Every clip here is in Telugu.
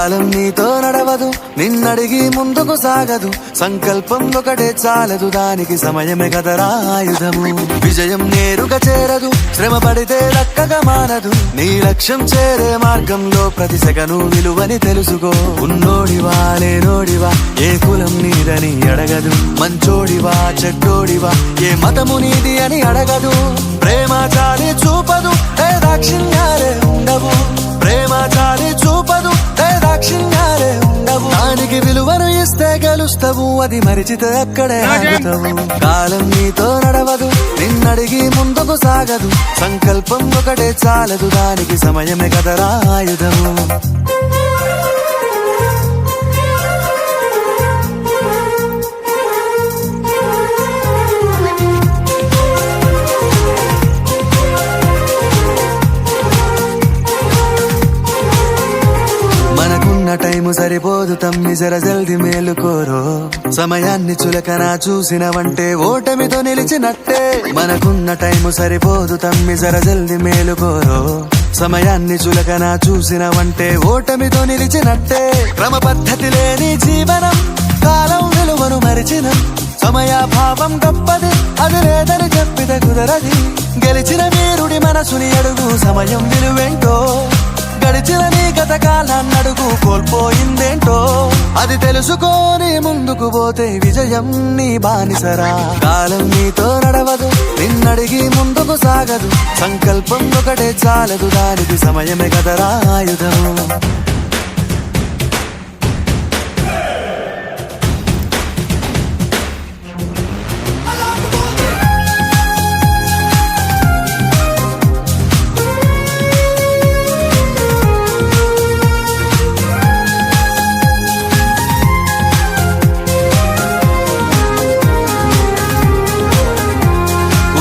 కాలం నీతో నడవదు, నిన్నడిగి ముందుకు సాగదు. సంకల్పం ఒకటే చాలదు, దానికి సమయమే కదరా ఆయుధము. విజయం నేరుగా చేరదు, శ్రమ పడితే దక్కగా మానదు. నీ లక్ష్యం చేరే మార్గంలో ప్రతి సెకను విలువని తెలుసుకో. ఉన్నోడివా లేనోడివా, ఏ కులం నీదని అడగదు. మంచోడివా చెడ్డోడివా, ఏ మతము నీది అని అడగదు. ప్రేమ చాలి చూపదు, దాక్షిణ్యాలే ఉండవు. ప్రేమ చాలి చూపదు, దాక్షిణ్యాలే ఉండవు. దానికి విలువను ఇస్తే గెలుస్తావు, అది మరిచితే అక్కడే ఆగుతావు. కాలం నీతో నడవదు, నిన్నడిగి ముందుకు సాగదు. సంకల్పం ఒకటే చాలదు, దానికి సమయమే కదరా ఆయుధము. టైము సరిపోదు తమ్మి, జర జల్ది మేలుకోరో. సమయాన్ని చులకన చూసినవంటే ఓటమితో నిలిచినట్టే. మనకున్న టైము సరిపోదు తమ్మి, జర జల్ది మేలుకోరో. సమయాన్ని చులకన చూసినవంటే ఓటమితో నిలిచినట్టే. క్రమ పద్ధతి లేని జీవనం, కాలం విలువను మరిచినం. సమయాభావం గొప్పది, అది లేదని చెప్పితే కుదరది. గెలిచిన వీరుడి మనసుని అడుగు, సమయం విలువేంటో. గడిచిన నీ గత కాలాన్నడుగు, కోల్పోయిందేంటో. అది తెలుసుకొని ముందుకు పోతే విజయం నీ బానిసరా. కాలం నీతో నడవదు, నిన్నడిగి ముందుకు సాగదు. సంకల్పం ఒకటే చాలదు, దానికి సమయమే కదరా ఆయుధము.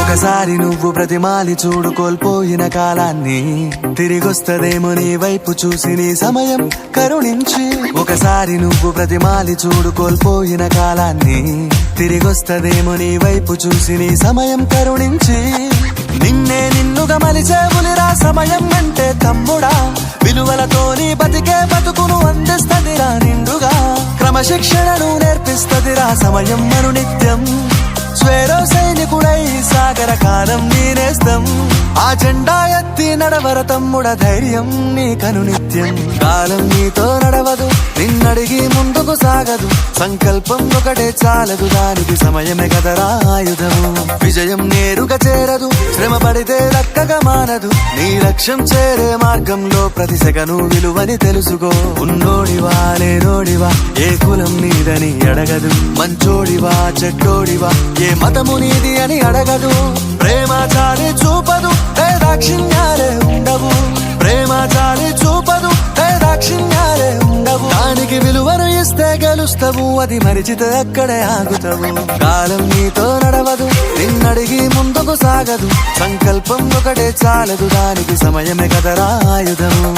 ఒకసారి నువ్వు ప్రతిమాలి చూడు కోల్పోయిన కాలాన్ని. తిరిగొస్తదేమో నీ వైపు చూసి నీ సమయం కరుణించి. ఒకసారి నువ్వు ప్రతిమాలి చూడు కోల్పోయిన కాలాన్ని. తిరిగొస్తదేమో నీ వైపు చూసి నీ సమయం కరుణించి. నిన్నే నిన్నుగా మలిచేవులిరా సమయం అంటే తమ్ముడా. విలువలతోని బతికే బతుకును అందిస్తదిరా నిండుగా. క్రమశిక్షణను నేర్పిస్తదిరా సమయం మను నిత్యం. స్వేరో సైనికుడై సాగర కాలం నీనేస్తం. ఆ జెండా ఎత్తి నడవర తమ్ముడ, ధైర్యం నీకను నిత్యం. కాలం నీతో నడవదు, నిన్నడిగి ముందుకు సాగదు. సంకల్పం ఒకటే చాలదు, దానికి సమయమే కదరా ఆయుధము. విజయం నేరుగా చేరదు, శ్రమ పడితే దక్కగా మానదు. నీ లక్ష్యం చేరే మార్గంలో ప్రతి సెకను విలువని తెలుసుకో. ఉన్నోడివా లేనోడివా, ఏ కులం నీదని అడగదు. మంచోడివా చెడ్డోడివా, ఏ మతము నీది అని అడగదు. ప్రేమ చాలి చూపదు, దాక్షిణ్యాలే ఉండవు. ప్రేమ చాలి చూపదు, దాక్షిణ్యాలే ఉండవు. దానికి విలువను ఇస్తే గెలుస్తావు, అది మరిచితే అక్కడే ఆగుతావు. కాలం నీతో నడవదు, నిన్నడిగి ముందుకు సాగదు. సంకల్పం ఒకటే చాలదు, దానికి సమయమే కదరా ఆయుధము.